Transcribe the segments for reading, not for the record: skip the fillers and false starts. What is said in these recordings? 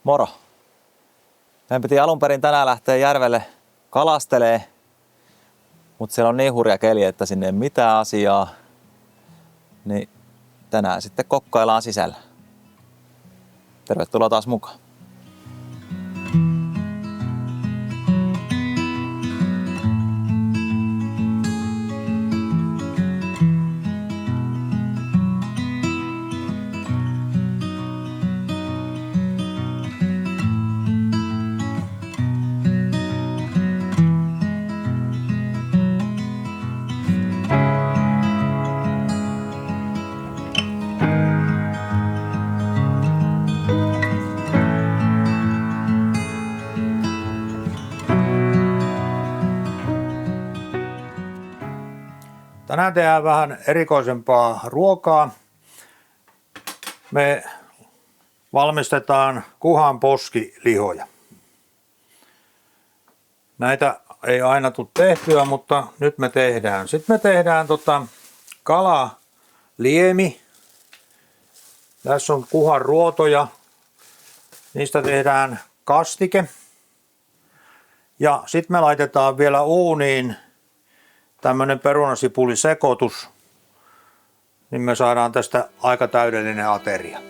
Moro. Meidän piti alun perin tänään lähteä järvelle kalastelee, mutta siellä on niin hurja keli, että sinne ei mitään asiaa. Niin tänään sitten kokkaillaan sisällä. Tervetuloa taas mukaan. Tänään tehdään vähän erikoisempaa ruokaa. Me valmistetaan kuhan poskilihoja. Näitä ei aina tule tehtyä, mutta nyt me tehdään. Sitten me tehdään kalaliemi. Tässä on kuhan ruotoja. Niistä tehdään kastike. Ja sitten me laitetaan vielä uuniin tämmönen perunasipulisekoitus, niin me saadaan tästä aika täydellinen ateria.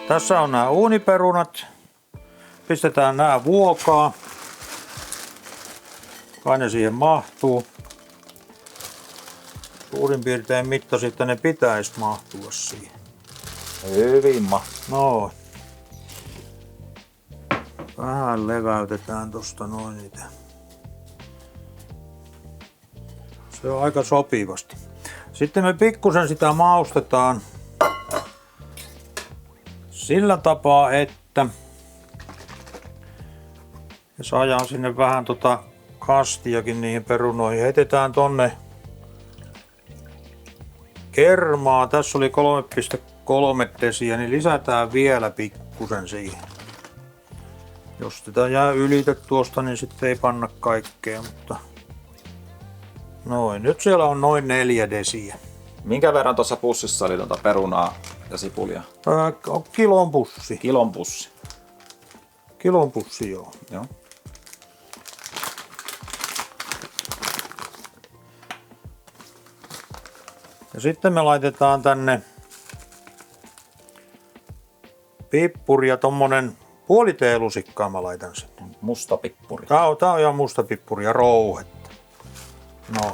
Tässä on nämä uuniperunat. Pistetään nämä vuokaa. Kai ne siihen mahtuu. Suurin piirtein mitta sitten ne pitäisi mahtua siihen. Hyvin mahtuu. No. Vähän leväytetään tosta noin niitä. Se on aika sopivasti. Sitten me pikkusen sitä maustetaan sillä tapaa, että ja saadaan sinne vähän kastiakin niihin perunoihin. Heitetään tonne kermaa. Tässä oli 3,3 desiä, niin lisätään vielä pikkusen siihen. Jos tätä jää ylite tuosta, niin sitten ei panna kaikkea, mutta noin. Nyt siellä on noin 4 desiä. Minkä verran tuossa pussissa oli perunaa ja sipulia? Kilon pussi. Kilon pussi. Kilon pussi, joo. Joo. Ja sitten me laitetaan tänne pippuri ja tommonen puoli teelusikkaa mä laitan sinne. Musta pippuri. Tää on ihan musta pippuri ja rouhetta. Noin.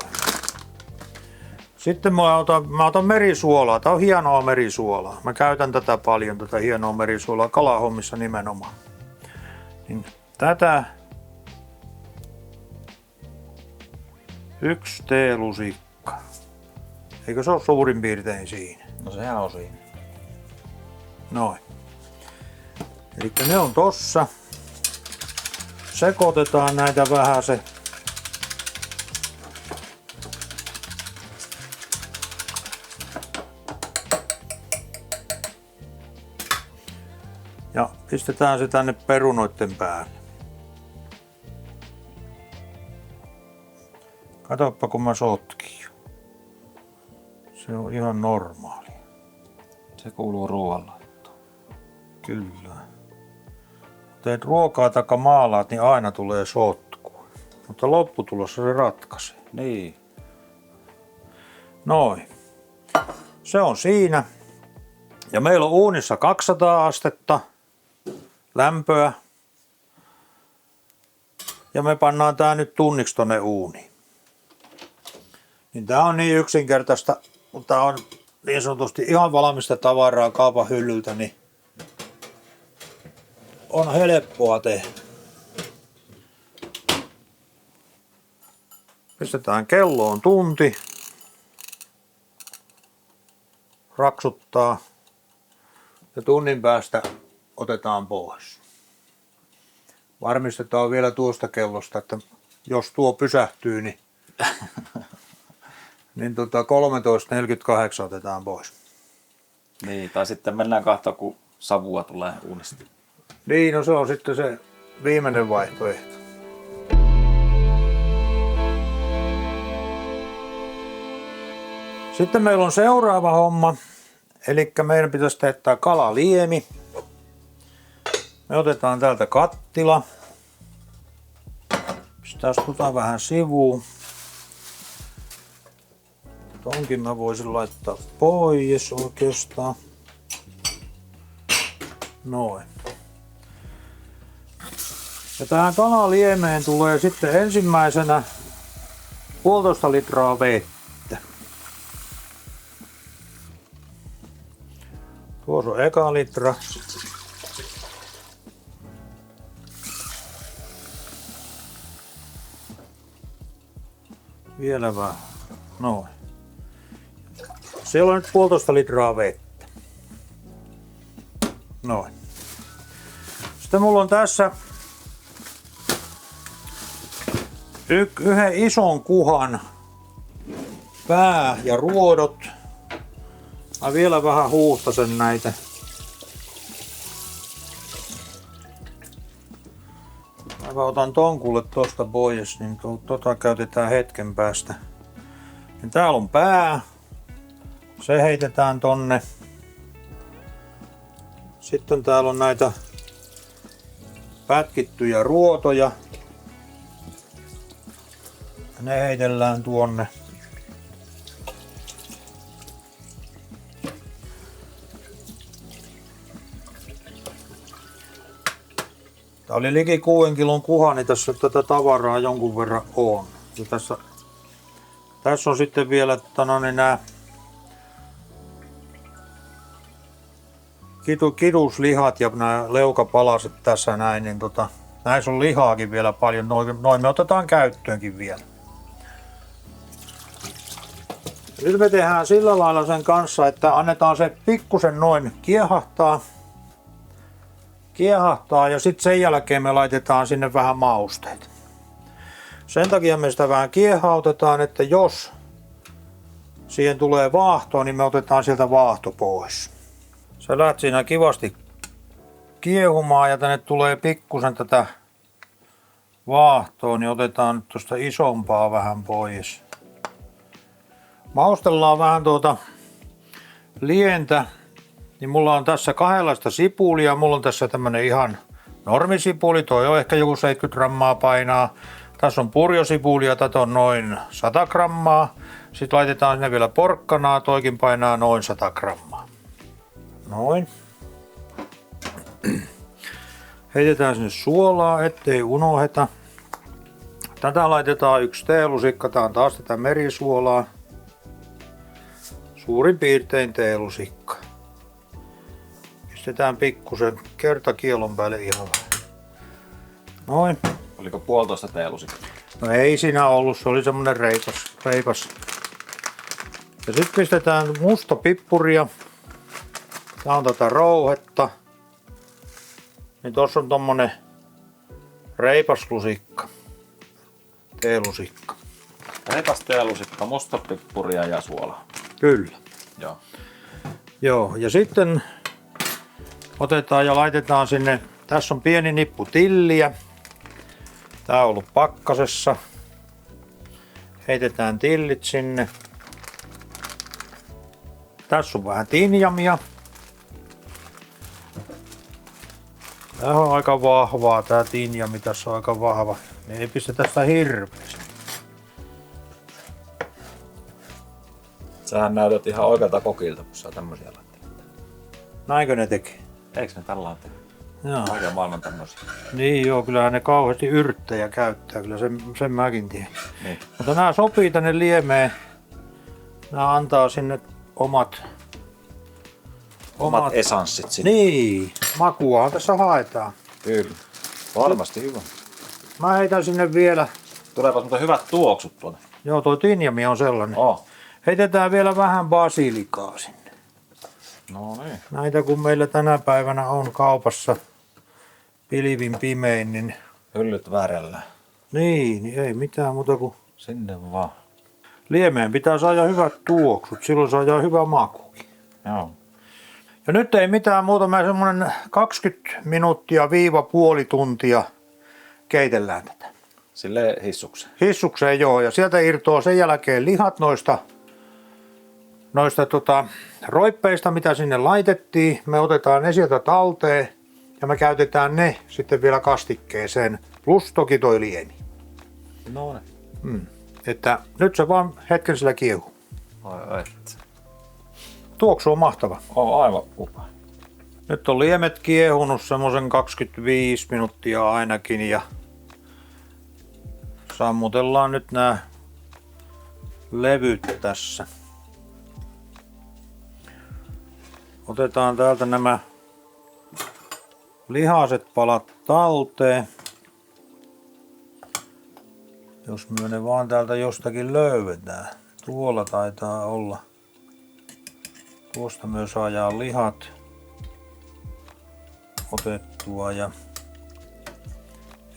Sitten mä otan merisuolaa. Tää on hienoa merisuolaa. Mä käytän tätä paljon, tätä hienoa merisuolaa kalahommissa nimenomaan. Niin tätä 1 teelusikka. Eikö se ole suurin piirtein siinä? No sehän on siinä. Noin. Eli ne on tossa. Sekoitetaan näitä vähän se. Ja pistetään se tänne perunoiden päälle. Katoppa kun mä sotkin. Se on ihan normaali. Se kuuluu ruoanlaittoon. Kyllä. Teet ruokaa tai maalaat, niin aina tulee sotku. Mutta lopputulossa se ratkaisee. Niin. Noin. Se on siinä. Ja meillä on uunissa 200 astetta lämpöä. Ja me pannaan tää nyt tunniksi tonne uuniin. Niin tää on niin yksinkertaista, mutta tää on niin sanotusti ihan valmista tavaraa kaupan hyllyltä, niin on helppoa tehdä. Pistetään kelloon tunti. Raksuttaa. Ja tunnin päästä otetaan pois. Varmistetaan vielä tuosta kellosta, että jos tuo pysähtyy, niin, niin 13.48 otetaan pois. Niin, tai sitten mennään katsomaan, kun savua tulee uunista. Niin, no se on sitten se viimeinen vaihtoehto. Sitten meillä on seuraava homma, eli meidän pitäisi tehdä kalaliemi. Me otetaan täältä kattila. Pistetään vähän sivuun. Tonkin mä voisin laittaa pois oikeastaan. Noin. Ja tähän kalaliemeen tulee sitten ensimmäisenä 1,5 litraa vettä. Tuossa on eka litra. Vielä vähän. Noin. Siellä on nyt 1,5 litraa vettä. Noin. Sitten mulla on tässä yhden ison kuhan pää ja ruodot. Mä vielä vähän huuhtasen näitä. Mä otan tonkulle tosta pois, niin tota käytetään hetken päästä. Ja täällä on pää. Se heitetään tonne. Sitten täällä on näitä pätkittyjä ruotoja. Ne heitellään tuonne. Tää oli liki 6 kilon kuha, niin tässä tätä tavaraa jonkun verran on. Ja tässä on sitten vielä nämä kiduslihat ja nämä leukapalaset tässä näin, niin näissä on lihaakin vielä paljon, noin me otetaan käyttöönkin vielä. Nyt me tehdään sillä lailla sen kanssa, että annetaan se pikkusen noin kiehahtaa ja sitten sen jälkeen me laitetaan sinne vähän mausteita. Sen takia me sitä vähän kiehautetaan, että jos siihen tulee vaahtoa, niin me otetaan sieltä vaahto pois. Se lähti siinä kivasti kiehumaan ja tänne tulee pikkusen tätä vaahtoa, niin otetaan nyt tuosta isompaa vähän pois. Maustellaan vähän lientä, niin mulla on tässä 2 sipulia. Mulla on tässä tämmönen ihan normisipuli, toi on ehkä joku 70 grammaa painaa. Tässä on purjosipulia, tätä on noin 100 grammaa. Sitten laitetaan sinne vielä porkkanaa, toikin painaa noin 100 grammaa. Noin. Heitetään sinne suolaa, ettei unoheta. Tätä laitetaan 1 teelusikka, tää on taas tätä merisuolaa. Suurin piirtein teelusikka. Pistetään pikkusen kertakielon päälle ihan vähän. Noin. Oliko 1,5 teelusikkaa? No ei siinä ollut, se oli semmonen reipas. Ja sitten pistetään musta pippuria. Tää on tätä rouhetta. Niin tossa on tommonen reipas lusikka. Teelusikka. Reipas teelusikka, musta pippuria ja suolaa. Kyllä. Joo. Joo, ja sitten otetaan ja laitetaan sinne, tässä on pieni nippu tilliä. Tää on ollut pakkasessa. Heitetään tillit sinne. Tässä on vähän tinjamia. Tää on aika vahvaa, tää tinjami tässä on aika vahva. Me ei pistetä sitä hirveästi. Sähän näytät ihan oikealta kokilta, kun sä tämmösiä laittelet. Näinkö ne tekee? Eikö ne tällä tee? Joo. Kaiken maailman tämmösiä. Niin joo, kyllähän ne kauheasti yrttejä käyttää, kyllä sen mäkin tiedän. Niin. Mutta nämä sopii tänne liemeen. Nämä antaa sinne omat Esanssit sinne. Niin, makuahan tässä haetaan. Kyllä. Varmasti hyvä. Mä heitän sinne vielä. Tuleepas muuten hyvät tuoksut tuonne. Joo, toi tinjami on sellainen. Oh. Heitetään vielä vähän basilikaa sinne. No niin. Näitä kun meillä tänä päivänä on kaupassa pilvin pimein, niin Hyllyt värellä. niin ei mitään muuta kuin Sinne vaan. liemeen pitää saada hyvät tuoksut, silloin saadaan hyvä makukin. Joo. Ja nyt ei mitään muuta, mä semmonen 20 minuuttia puoli tuntia keitellään tätä. Silleen hissukseen. Hissukseen joo, ja sieltä irtoaa sen jälkeen lihat noista noista roippeista, mitä sinne laitettiin. Me otetaan ne sieltä talteen ja me käytetään ne sitten vielä kastikkeeseen. Plus toki toi liemi. No niin. Että nyt se vaan hetken sillä kiehuu. Ai et. Tuoksu on mahtava. On aivan upea. Nyt on liemet kiehunut semmoisen 25 minuuttia ainakin ja sammutellaan nyt nämä levyt tässä. Otetaan täältä nämä lihaset palat talteen. Jos me ne vaan täältä jostakin löydetään. Tuolla taitaa olla. Tuosta myös saadaan lihat otettua ja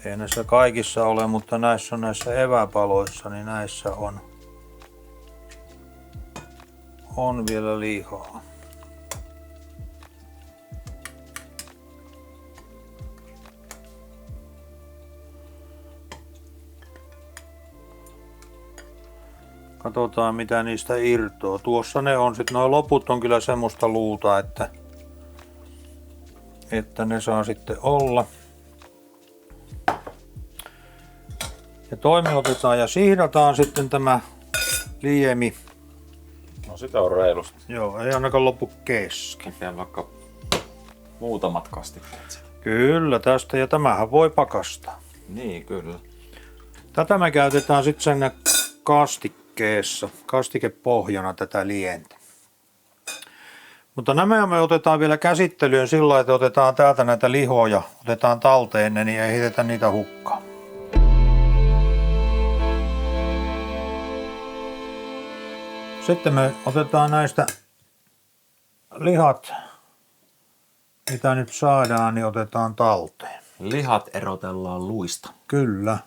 ei näissä kaikissa ole, mutta näissä eväpaloissa, niin näissä on vielä lihaa. Katsotaan mitä niistä irtoaa. Tuossa ne on sitten, nuo loput on kyllä semmoista luuta, että ne saa sitten olla. Ja toimitetaan ja sihdataan sitten tämä liemi. No sitä on reilusti. Joo, ei ainakaan lopu kesken. Tehdään vaikka muutamat kastikkeet. Kyllä tästä ja tämähän voi pakastaa. Niin, kyllä. Tätä me käytetään sitten sen kastikkeessa, kastikepohjana tätä lientä. Mutta nämä me otetaan vielä käsittelyyn sillä lailla, että otetaan täältä näitä lihoja, otetaan talteen ne, niin ei heitetä niitä hukkaan. Sitten me otetaan näistä lihat, mitä nyt saadaan, niin otetaan talteen. Lihat erotellaan luista. Kyllä.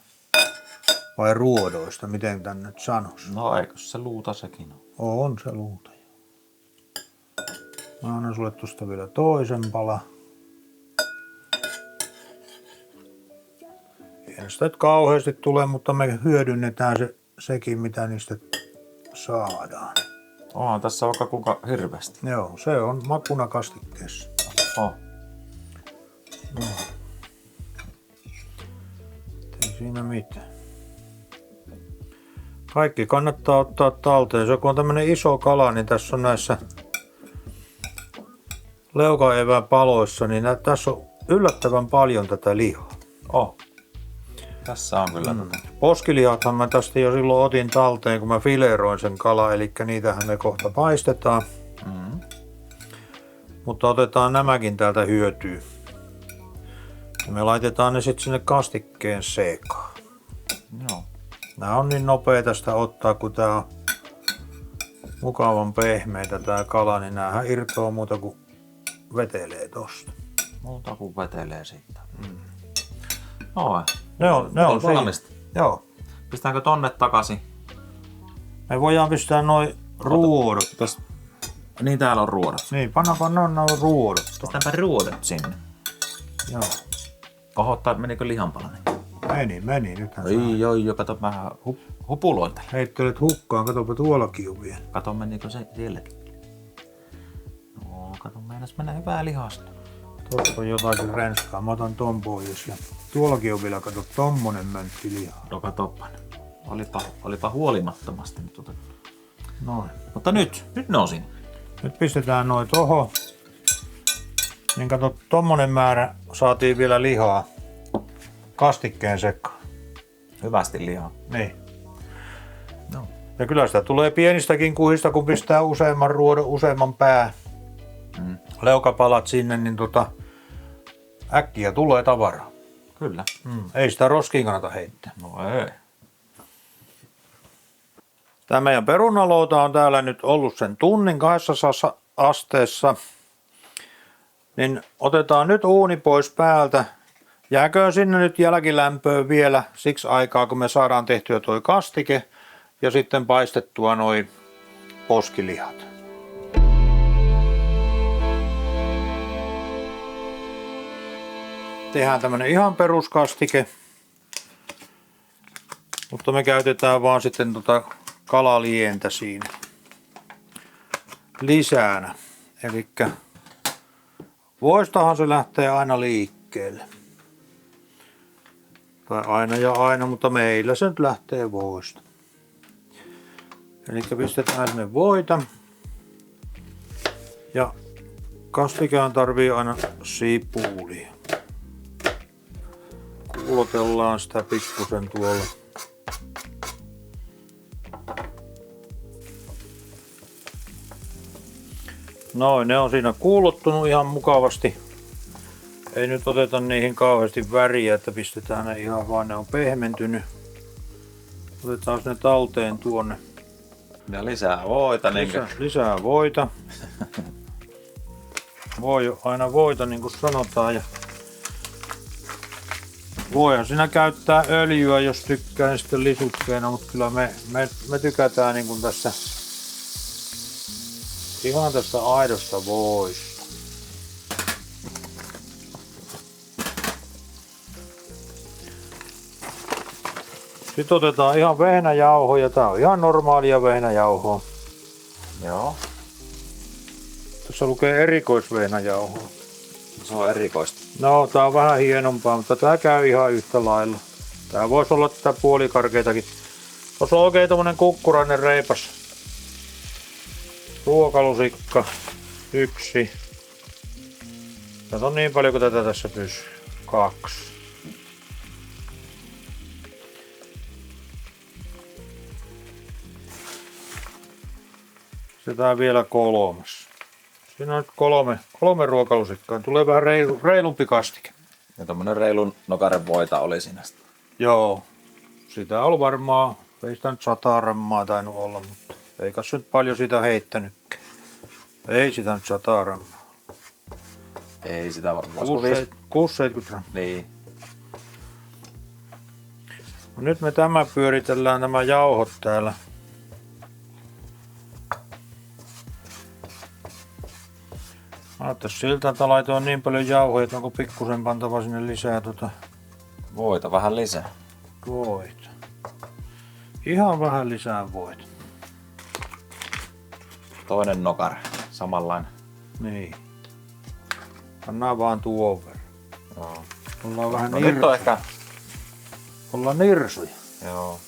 Vai ruodoista, miten tän nyt sanoisi? No eikö se luuta sekin on? On se luuta. Mä annan sulle tosta vielä toisen pala. Ei sitä nyt kauheasti tule, mutta me hyödynnetään sekin, mitä niistä saadaan. Onhan tässä vaikka kuinka hirveästi. Joo, se on makuna kastikkeessa. Oh. No. Ei siinä mitään. Kaikki kannattaa ottaa talteen. Se kun on tämmönen iso kala, niin tässä on näissä leukaevän paloissa, niin tässä on yllättävän paljon tätä lihaa. Oh. Tässä on kyllä tätä. Poskilihathan mä tästä jo silloin otin talteen, kun mä fileeroin sen kala, eli niitähän me kohta paistetaan. Mutta otetaan nämäkin täältä hyötyy. Ja me laitetaan ne sitten sinne kastikkeen sekaan. Joo. Nää on niin nopea tästä ottaa, kun tää on mukavan pehmeitä tää kala, niin näähän irtoaa muuta kuin vetelee tosta. Muuta kuin vetelee siitä. Oi. Ne on valmista. Joo. Pistäänkö tonne takaisin? Me voidaan pistää noin ruodot. Niin täällä on ruodot. Niin, pannaan noin ruodot. Pistäänpä ruodot sinne. Joo. Oho, menikö lihanpalanen? Meni. Nythän Joo, kato vähän hupuloin tällä. heittelet hukkaan, katsopa tuollakin on vielä. Kato menikö se sielläkin. No, kato meinas mennä hyvää lihasta. Tuossa on jotakin renskaa, mä otan ton pois. Ja tuollakin on vielä, kato, tommonen möntti lihaa. No katoppa. Olipa huolimattomasti nyt otettu. Noin. Mutta nyt ne on siinä. Nyt pistetään noin tohon. Niin kato, tommonen määrä saatiin vielä lihaa kastikkeen sekaan. Hyvästi lihaa. Niin. No. Ja kyllä sitä tulee pienistäkin kuhista, kun pistää useamman ruodon, useamman pää. Leukapalat sinne, niin äkkiä tulee tavaraa. Kyllä. Ei sitä roskiin kannata heittää. No ei. Tämä meidän perunalouta on täällä nyt ollut sen tunnin 200 asteessa. Niin otetaan nyt uuni pois päältä. Jääköön sinne nyt jälkilämpöön vielä siksi aikaa, kun me saadaan tehtyä toi kastike ja sitten paistettua noi poskilihat. Tehdään tämmönen ihan peruskastike, mutta me käytetään vaan sitten kalalientä siinä. lisänä. Eli voistahan se lähtee aina liikkeelle. Tai aina ja aina, mutta meillä se nyt lähtee voista. Eli pistetään sinne voita. Ja kastikehan tarvii aina sipulia. Kuulotellaan sitä pikkusen tuolla. Noin, ne on siinä kuulottunut ihan mukavasti. Ei nyt oteta niihin kauheasti väriä, että pistetään ne ihan vaan, ne on pehmentynyt. Otetaan ne talteen tuonne. Ja lisää voita. Lisää voita. Voi aina voita, niin kuin sanotaan. Ja voihan siinä käyttää öljyä, jos tykkää, niin sitten lisukkeena, mutta kyllä me tykätään niin kuin tässä ihan tästä aidosta voista. Sitten otetaan ihan vehnäjauhoja. Tää on ihan normaalia vehnäjauhoa. Joo. Tässä lukee erikoisvehnäjauhoa. Se on erikoista. No, tää on vähän hienompaa, mutta tää käy ihan yhtä lailla. Tää voisi olla tätä puolikarkeitakin. Tuossa on oikein tommonen kukkurainen reipas ruokalusikka. 1. Tässä on niin paljon kuin tätä tässä pysyy. 2. Sitten vielä 3. Siinä on nyt kolme ruokalusikkaa. Tulee vähän reilumpi kastike. Ja tommonen reilun nokaren voita oli siinä. Joo. Sitä on ollut varmaan, ei sitä nyt 100 grammaa tainnut olla, mutta ei kai nyt paljon sitä heittänytkään. Ei sitä nyt 100 grammaa. Ei sitä varmaan. 6-70 grammaa. Niin. No nyt me pyöritellään nämä jauhot täällä. Näyttäisi siltä, että laitoin niin paljon jauhoja, että onko pikkusen pantava sinne lisää Voita vähän lisää. voita. Ihan vähän lisää voita. Toinen nokar. Samanlainen. Niin. Pannaan vaan tuon verran. Joo. Ollaan vähän No nyt on ehkä. ollaan nirsuja. Joo.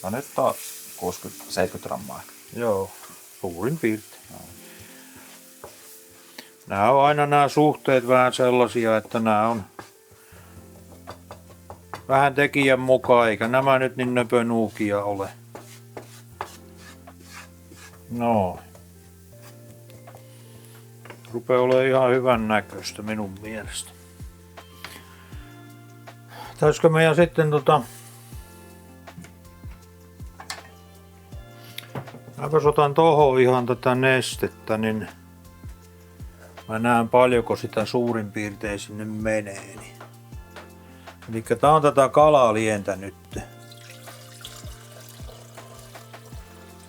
No nyt on 60-70 grammaa. Joo, suurin piirtein. Nämä on aina nämä suhteet vähän sellaisia, että nämä on vähän tekijän mukaan, eikä nämä nyt niin nöpönuukia ole. No. Rupeaa olemaan ihan hyvän näköistä minun mielestä. Täysikö meidän sitten mäpäs otan tohon ihan tätä nestettä, niin mä näen paljonko sitä suurin piirtein sinne menee. Eli tää on tätä kalalientä nyt.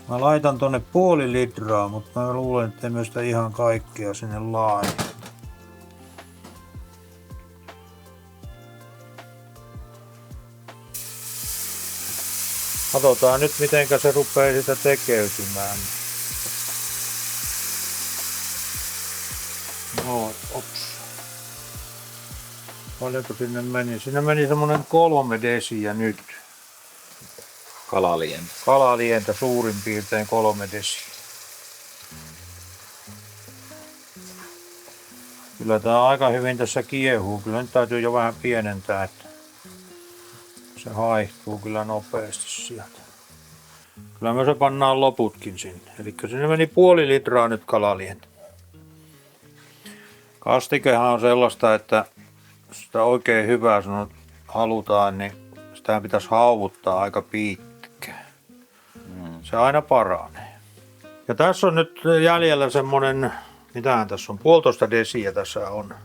Mä laitan tonne 0,5 litraa, mutta mä luulen, että emme sitä ihan kaikkea sinne laita. Katsotaan nyt mitenkä se rupeaa sitä tekeytymään. No, ops. Paljonko sinne meni? Sinne meni semmonen 3 desiä nyt. Kalalientä. Kalalientä suurin piirtein 3 desiä. Kyllä tää aika hyvin tässä kiehuu. Kyllä nyt täytyy jo vähän pienentää, että se haihtuu kyllä nopeasti sieltä. Kyllä me se pannaan loputkin sinne. Eli sinne meni 0,5 litraa nyt kalalientä. Kastikehan on sellaista, että sitä oikein hyvää halutaan, niin sitä pitäisi hauvuttaa aika pitkään. Se aina paranee. Ja tässä on nyt jäljellä semmonen, mitähän tässä on, 1,5 desiä tässä on.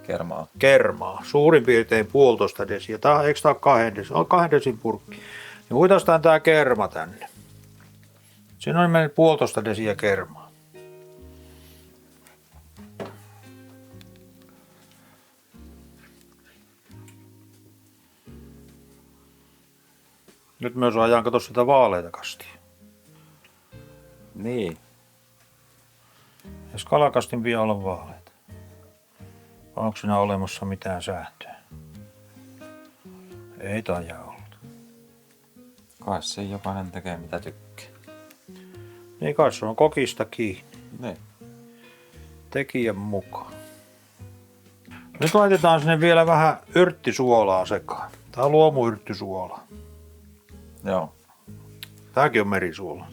Kermaa. Kermaa. Suurin piirtein 1,5 desiä. Eikö tää ole 2 desin? On 2 desin purkki. Niin huitastaan tää kerma tänne. Siinä on mennyt 1,5 desiä kermaa. Nyt myös ajan kato sitä vaaleita kastia. Niin. Jos kalakastin pitää olla vaaleita. Vai onko siinä olemassa mitään sääntöä? Ei taida olla. Kai se jokainen tekee mitä tykkää. Niin kai se on kokista kiinni. Niin. Tekijän mukaan. Nyt laitetaan sinne vielä vähän yrttisuolaa sekaan. Tää on luomuyrttisuolaa. Joo. Tääkin on merisuola.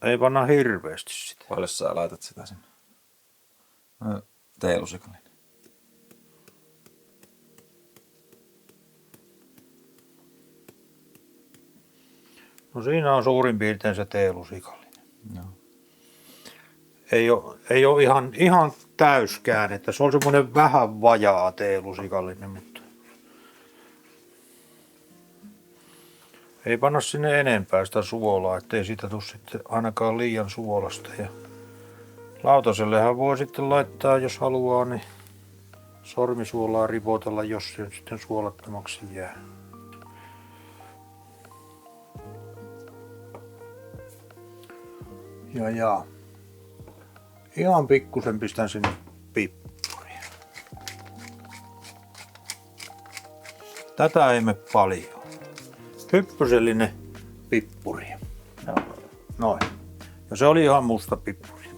Ei panna hirveästi sitä. Paljon sä laitat sitä sinne? Teelusikallinen. No siinä on suurin piirtein se teelusikallinen. Joo. Ei ole ihan täyskään, että se on semmoinen vähän vajaa teelusikallinen, mutta ei panna sinne enempää sitä suolaa, ettei siitä tule sitten ainakaan liian suolasta. Ja lautasellehän voi sitten laittaa, jos haluaa, niin sormisuolaa ripotella, jos se sitten suolattomaksi jää. Ja. Ihan pikkusen pistän sinne pippuria. Tätä ei mene paljon. Hyppysellinen pippuri. Joo. Noin. Ja se oli ihan musta pippuri.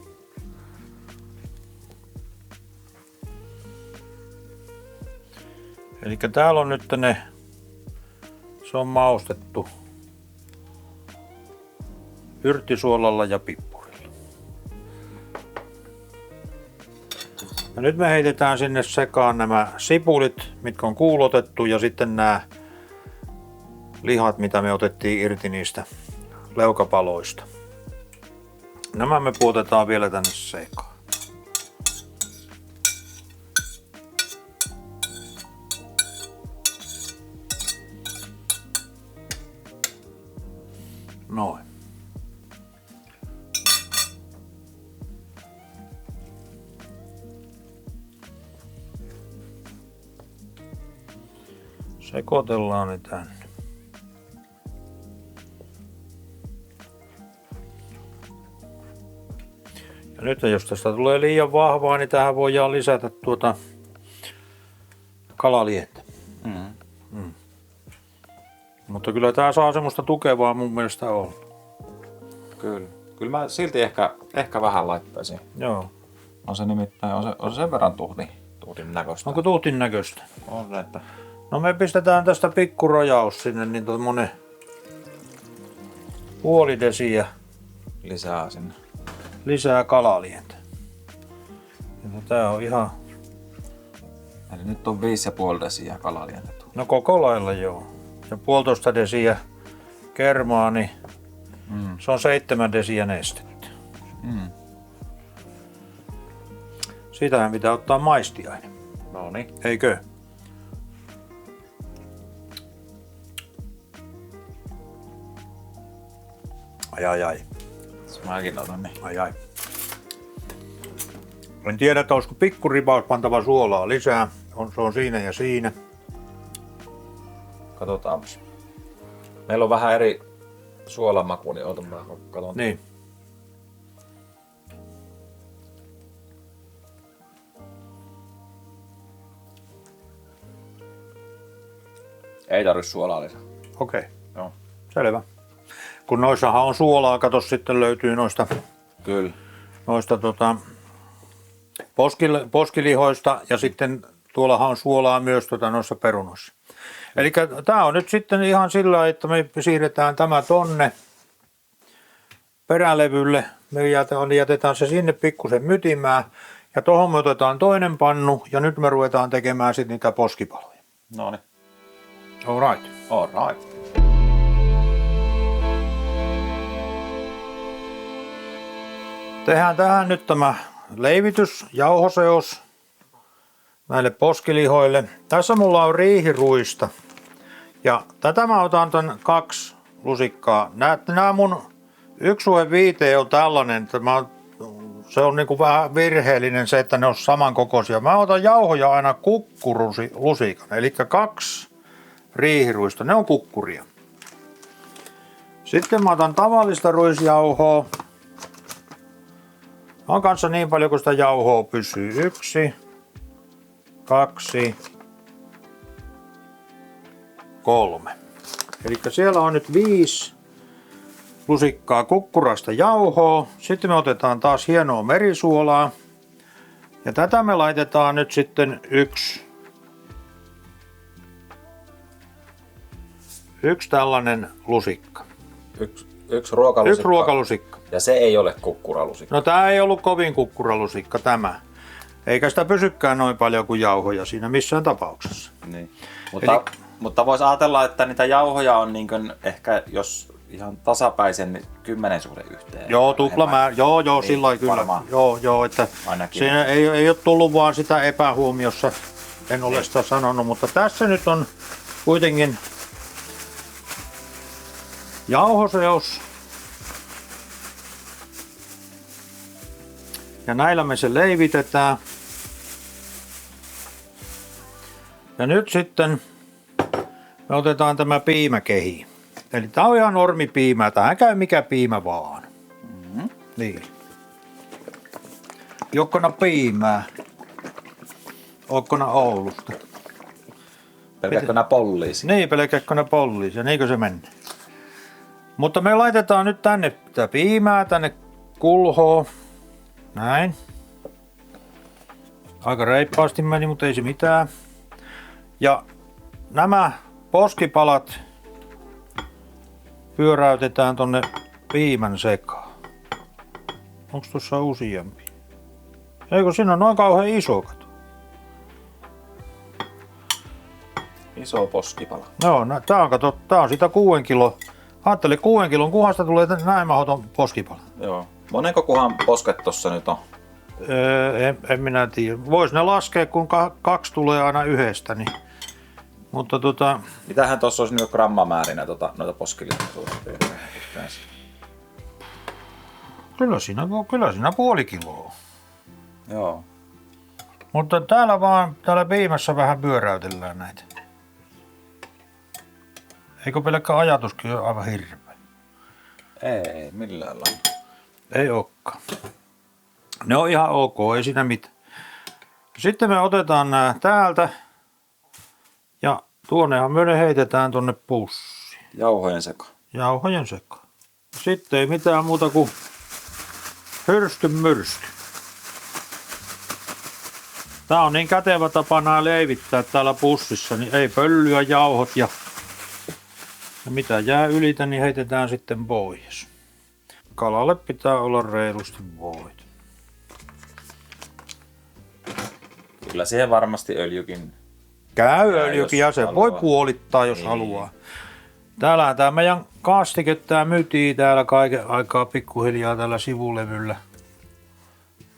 Eli täällä on nyt se on maustettu yrttisuolalla ja pippurilla. Ja nyt me heitetään sinne sekaan nämä sipulit, mitkä on kuulotettu, ja sitten nämä lihat, mitä me otettiin irti niistä leukapaloista. Nämä me puotetaan vielä tänne sekaan. Noin. Sekoitellaan ne tänne. Ja nyt jos tästä tulee liian vahvaa, niin tähän voidaan lisätä kalalientä. Mutta kyllä tää saa semmoista tukevaa mun mielestä olla. Kyllä. Kyllä mä silti ehkä vähän laittaisin. Joo. On se nimittäin, on se sen verran tuhdin näköistä. Onko tuutin näköistä? On se, että No me pistetään tästä pikkurojaus sinne, niin tommonen puoli desiä lisää sinne. lisää kalalientä. Ja tää on ihan, Eli nyt on 5,5 desiä kalalientä. no koko lailla joo. Ja 1,5 desiä kermaa, niin se on 7 desiä nestettä. Siitähän pitää ottaa maistiainen, No niin. eikö? Ai. Mäkin otan niin. Ai. En tiedä, että olisiko pikkuripaus pantava suolaa lisää. Se on siinä ja siinä. Katsotaanpas. Meillä on vähän eri suolamaku, niin otan mä katon. Niin. Ei tarvitse suolaa lisää. Okei. Joo. Selvä. Kun noissahan on suolaa, kato sitten löytyy noista Kyllä. poskilihoista ja sitten tuollahan on suolaa myös noissa perunoissa. Eli tää on nyt sitten ihan sillä lailla, että me siirretään tämä tonne perälevylle. Me jätetään se sinne pikkusen mytimään ja tohon me otetaan toinen pannu ja nyt me ruvetaan tekemään sitten niitä poskipaloja. No niin. All right. All right. Tehdään tähän nyt tämä leivitys, jauhoseos näille poskilihoille. Tässä mulla on riihiruista ja tätä mä otan tän 2 lusikkaa. Nämä mun 1/5 on tällainen, että se on niinku vähän virheellinen se, että ne on samankokoisia. Mä otan jauhoja aina kukkurusilusikan, eli 2 riihiruista, ne on kukkuria. Sitten mä otan tavallista ruisjauhoa. On kanssa niin paljon kuin sitä jauhoa pysyy. 1, 2, 3. Eli siellä on nyt 5 lusikkaa kukkurasta jauhoa. Sitten me otetaan taas hienoa merisuolaa. Ja tätä me laitetaan nyt sitten yksi tällainen lusikka. Yksi ruokalusikka. Yksi ruokalusikka. Ja se ei ole kukkuralusikka. No tää ei ollut kovin kukkuralusikka tämä. Eikä sitä pysykään noin paljon kuin jauhoja siinä missään tapauksessa. Niin. Mutta voisi ajatella, että niitä jauhoja on niin kuin ehkä, jos ihan tasapäisen, niin 10 suhde yhteen. Joo, tuplamäärä. Joo, niin, sillä lailla kyllä. Varmaan. Joo, että siinä ei ole tullut vaan sitä epähuomiossa. En ole sitä sanonut, mutta tässä nyt on kuitenkin jauhoseos. Ja näillä me se leivitetään. Ja nyt sitten me otetaan tämä piimäkehi. Eli tää on ihan normipiimää. Tähän käy mikä piimä vaan. Mm-hmm. Niin. Jokkona piimää. Ookkona Oulusta. Pelkäkkönä poliisi. Niin, pelkäkkönä poliisi. Ja niinkö se menee. Mutta me laitetaan nyt tänne tätä piimää, tänne kulhoon. Näin. Aika reippaasti meni, mutta ei se mitään. Ja nämä poskipalat pyöräytetään tonne piimän sekaan. Onks tuossa useampi? Eikö siinä on noin kauhean iso kato? Iso poskipala. No, tää on sitä 6 kilo. Ajattelin 6 kilon kuhasta tulee näin mahdoton poskipala. Joo. Monenko kuhan posket tossa nyt on? En minä tiedä. Vois ne laskea, kun 2 tulee aina yhdestä. Niin. Mutta mitähän tuossa olisi niinku grammamäärinä noita poskilitoja? Kyllä siinä puoli kiloa. Joo. Mutta täällä piimässä vähän pyöräytellään näitä. Eikö pelkkä ajatuskin ole aivan hirveä? Ei millään lailla. Ei olekaan. Ne on ihan ok, ei siinä mitään. Sitten me otetaan nämä täältä ja tuonnehan me ne heitetään tonne pussiin. Jauhojen seka. Jauhojen sekaan. Sitten ei mitään muuta kuin hyrstyn myrsky. Tää on niin kätevä tapa nää leivittää täällä pussissa, niin ei pöllyä jauhot ja mitä jää ylitä, niin heitetään sitten pois. Kalalle pitää olla reilusti voit. Kyllä siihen varmasti öljykin. Käy öljykin ja se haluaa. voi puolittaa, jos haluaa. Täällä tämä meidän kastike, tää mytii täällä kaiken aikaa pikkuhiljaa tällä sivulevyllä.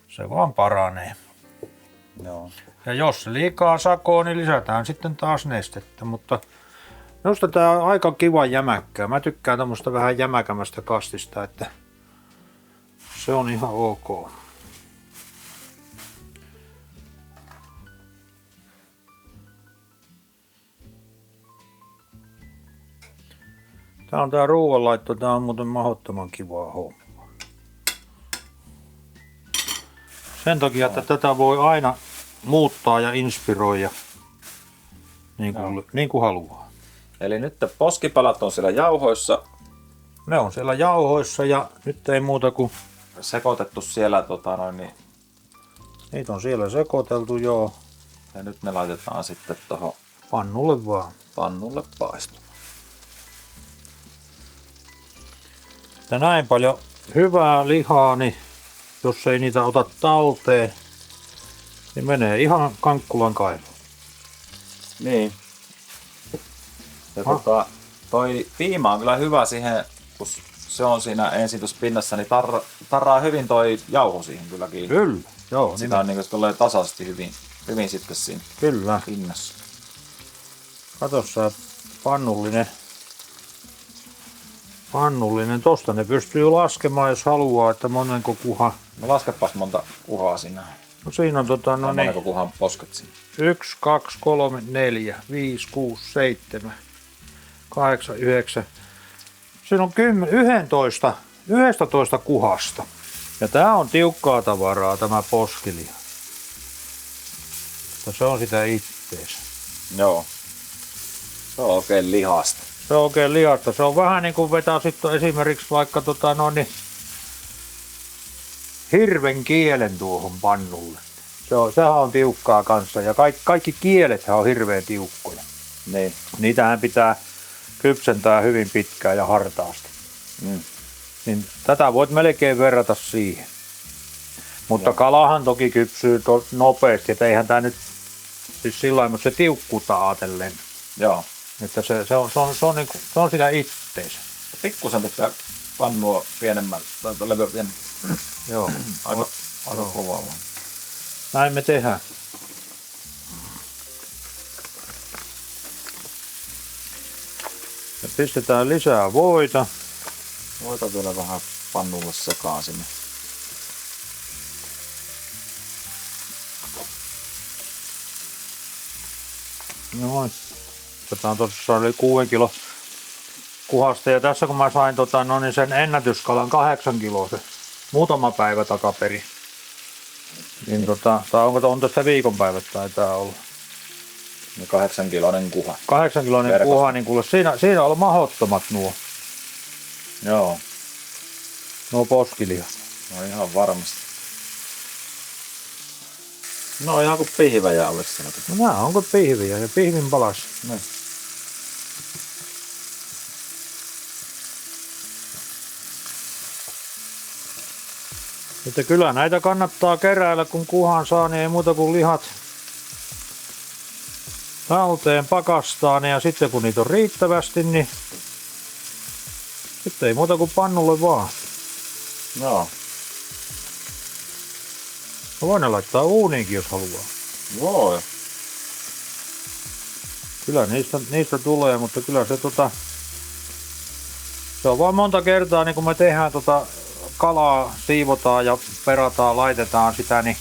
Se vaan paranee. Joo. Ja jos se liikaa sakoo, niin lisätään sitten taas nestettä, mutta minusta tää on aika kiva jämäkkää. Mä tykkään tämmöstä vähän jämäkämästä kastista, että se on ihan ok. Tää on tää ruoanlaitto, tää on muuten mahdottoman kivaa hommaa. Sen takia, että tätä voi aina muuttaa ja inspiroida niin kuin haluaa. Eli nyt poskipalat on siellä jauhoissa. Ne on siellä jauhoissa ja nyt ei muuta kuin Sekoitettu siellä niin. niitä on siellä sekoiteltu joo. Ja nyt ne laitetaan sitten tuohon Pannulle vaan. pannulle paistumaan. Ja näin paljon hyvää lihaa, niin jos ei niitä ota talteen, niin menee ihan kankkulan kaivoon. Niin. Ja toi piima on kyllä hyvä siihen, kun se on siinä ensin tuossa pinnassa, niin tarraa hyvin toi jauho siihen kyllä kiinni. Kyllä, joo. Sitä on niin kuin tulee tasaisesti hyvin sitten siinä Kyllä. pinnassa. Kato sä pannullinen. Tosta ne pystyy laskemaan, jos haluaa, että monenko kuha. No laskepas monta kuhaa siinä. No siinä on Monenko kuhan posket siinä. 1, 2, 3, 4, 5, 6, 7, 8, 9. Siinä on 11 kuhasta. Ja tää on tiukkaa tavaraa tämä poskilia. Se on sitä itteensä. Joo. Se on oikein lihasta. Se on oikein lihasta. Se on vähän niin kuin vetää sitten esimerkiksi vaikka hirven kielen tuohon pannulle. Sehän on tiukkaa kanssa ja kaikki kielethän on hirveän tiukkoja. Niin. Niitähän pitää kypsentää hyvin pitkään ja hartaasti. Niin tätä voit melkein verrata siihen. Mutta kalahan toki kypsyy nopeasti, että eihän tää nyt siis sillain, mutta se tiukkuutta ajatellen. Joo. Että se on sitä itteensä. Pikkusen pitää pannua pienemmän, tai levyä pienemmän. Joo. Aika kovaa vaan. Näin me tehdään. Ja pistetään lisää voita. Voita vielä vähän pannulle sekaan sinne. Noin. Otetaan tosissaan yli 6 kilo kuhasta. Ja tässä kun mä sain sen ennätyskalan 8 kiloa se muutama päivä takaperin. Niin tai on tästä viikonpäivät taitaa olla. 8-kiloinen kuha. 8-kiloinen Verkosta. kuha, niin kuule, siinä on mahdottomat Joo. nuo poskilihat. No ihan varmasti. No ihan kuin pihvejä olisi sanottu. No nää onko pihviä ja pihvin palas. Niin. Että kyllä näitä kannattaa keräillä, kun kuhan saa, niin ei muuta kuin lihat talteen pakastaa ne, ja sitten kun niitä on riittävästi, niin sitten ei muuta kuin pannulle vaan. Joo. Voi ne laittaa uuniinkin, jos haluaa. Voi. Kyllä niistä tulee, mutta kyllä se on vaan monta kertaa, niin kun me tehdään kalaa, siivotaan ja perataan, laitetaan sitä, niin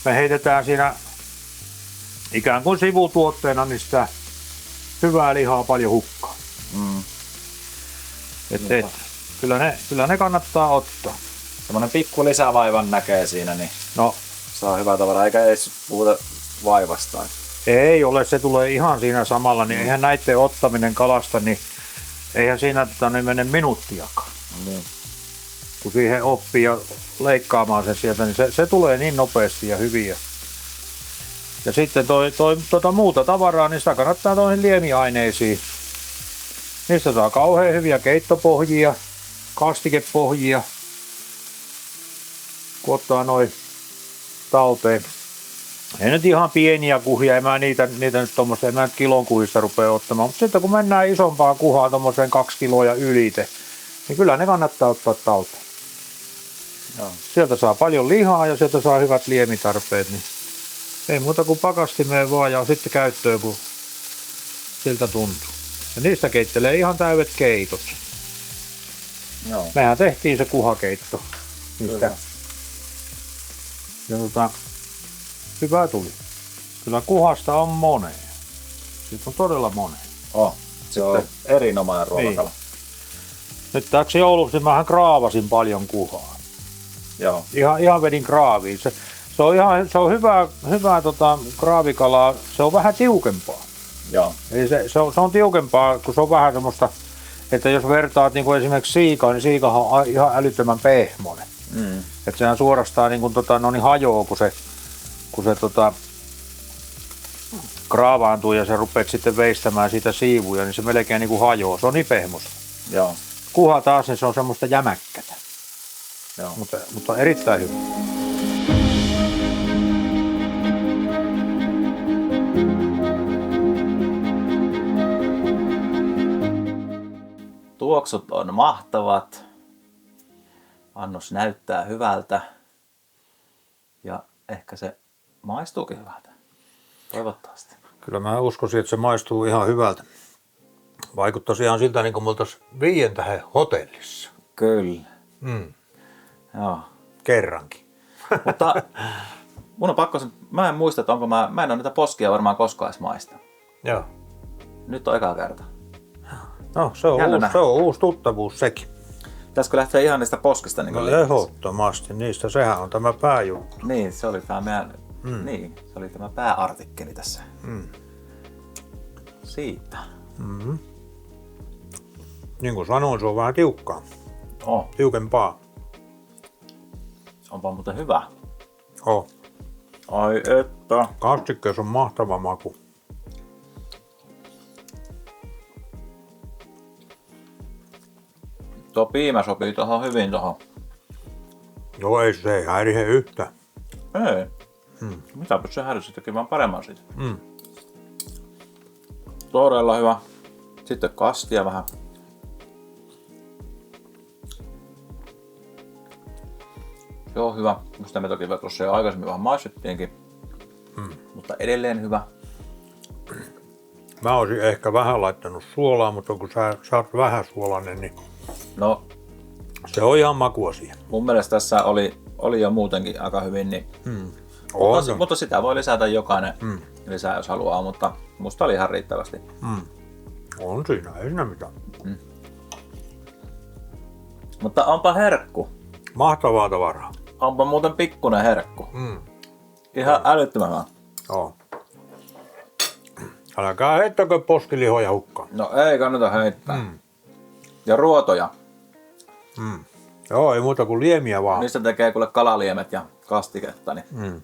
me heitetään siinä ikään kuin sivutuotteena niin sitä hyvää lihaa paljon hukkaan. Kyllä ne kannattaa ottaa. Semmoinen pikku lisävaivan näkee siinä, niin No, saa hyvää tavaraa, eikä edes puhuta vaivasta. ei ole, se tulee ihan siinä samalla, niin eihän näiden ottaminen kalasta, niin eihän siinä niin mene minuuttiakaan. Niin. Kun siihen oppii ja leikkaamaan sen sieltä, niin se tulee niin nopeasti ja hyvin. Ja sitten muuta tavaraa, niin sitä kannattaa noihin liemiaineisiin. Niistä saa kauhean hyviä keittopohjia, kastikepohjia, kun ottaa noin talteen. Ei nyt ihan pieniä kuhia, en mä niitä nyt tommoista, en mä nyt kilon kuhista rupea ottamaan, mutta sitten kun mennään isompaan kuhaan tommoseen 2 kiloa ylite, niin kyllä ne kannattaa ottaa talteen. Joo. Sieltä saa paljon lihaa ja sieltä saa hyvät liemitarpeet, niin ei muuta kuin pakastimeen vaan ja sitten käyttöön, kun siltä tuntuu. Ja niistä keittelee ihan täydet keitot. Joo. Mehän tehtiin se kuhakeitto niistä. Ja hyvä tuli. Kyllä kuhasta on moneen. Siitä on todella moneen. Se on erinomainen ruokakala. Niin. Nyt täksi jouluksi mähän kraavasin paljon kuhaa. Joo. Ihan vedin kraaviin. Se on hyvää kraavikalaa. Se on vähän tiukempaa. Joo. Eli se on tiukempaa, kun se on vähän semmoista, että jos vertaat niin kuin esimerkiksi siikaa, niin siikahan on ihan älyttömän pehmoinen. Että sehän suorastaan niin kuin, hajoaa, kun se kraavaantuu ja sä rupeat sitten veistämään siitä siivuja, niin se melkein niin kuin hajoaa. Se on niin pehmoista. Joo. Kuha taas, niin se on semmoista jämäkkätä. Joo. Mutta erittäin hyvä. Tuoksut on mahtavat. Annos näyttää hyvältä. Ja ehkä se maistuukin hyvältä. Toivottavasti. Kyllä mä uskoisin, että se maistuu ihan hyvältä. Vaikuttaisi ihan siltä, niin kuin me oltaisiin 5 tähden hotellissa. Kyllä. Joo. Kerrankin. Mutta mun on pakko, mä en muista, että onko mä en ole niitä poskia varmaan koskaan edes maistanut. Joo. Nyt on eka kerta. No, se on uusi tuttavuus sekin. Pitäisikö lähteä ihan niistä poskista? Niin No liikkeelle? ehdottomasti, niistä sehän on tämä pääjuttu. Niin, se oli tämä meidän... Niin, se oli tämä pääartikkeli tässä. Siitä. Niin kuin sanoin, se on vähän tiukkaa. Oh, Tiukempaa. onpa muuten hyvä. Oh. Ai että. Kastikkeessa on mahtava maku. Tuo piimä sopii tuohon hyvin tuohon. Joo, se ei häirihe yhtään. Ei. Mitäpä se häirisi teki vaan paremman siitä. Todella hyvä. Sitten kastia vähän. Se on hyvä. Sitä me toki tuossa jo aikaisemmin vähän maistettiinkin. Mutta edelleen hyvä. Mä olisin ehkä vähän laittanut suolaa, mutta kun sä oot vähän suolainen, niin No, se on ihan makuasia. mun mielestä tässä oli jo muutenkin aika hyvin, niin On. mutta sitä voi lisätä jokainen lisää, jos haluaa, mutta musta oli ihan riittävästi. On siinä, ei siinä mitään. Mutta onpa herkku. Mahtavaa tavaraa. Onpa muuten pikkunen herkku. Ihan älyttömän hyvä. Joo. Älkää heittäkö poskilihoja hukkaan. No ei kannata heittää. Ja ruotoja. Joo, ei muuta kuin liemiä vaan. Niistä tekee kuule kalaliemet ja kastiketta. Niin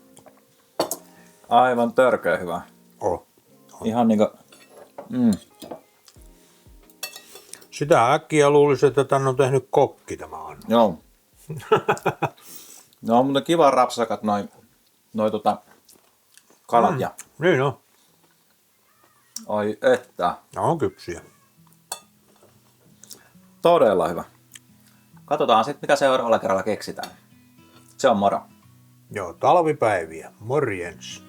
aivan törkeä hyvä. Oh. Ihan niinku... Sitä äkkiä luulisi, että tän on tehnyt kokki tämä Anna. Joo. No on muuten kiva rapsakat noi kalat ja... Niin on. Ai että. Ne on kypsiä. Todella hyvä. Katsotaan sitten mitä seuraavalla kerralla keksitään. Se on moro. Joo, talvipäiviä. Morjens.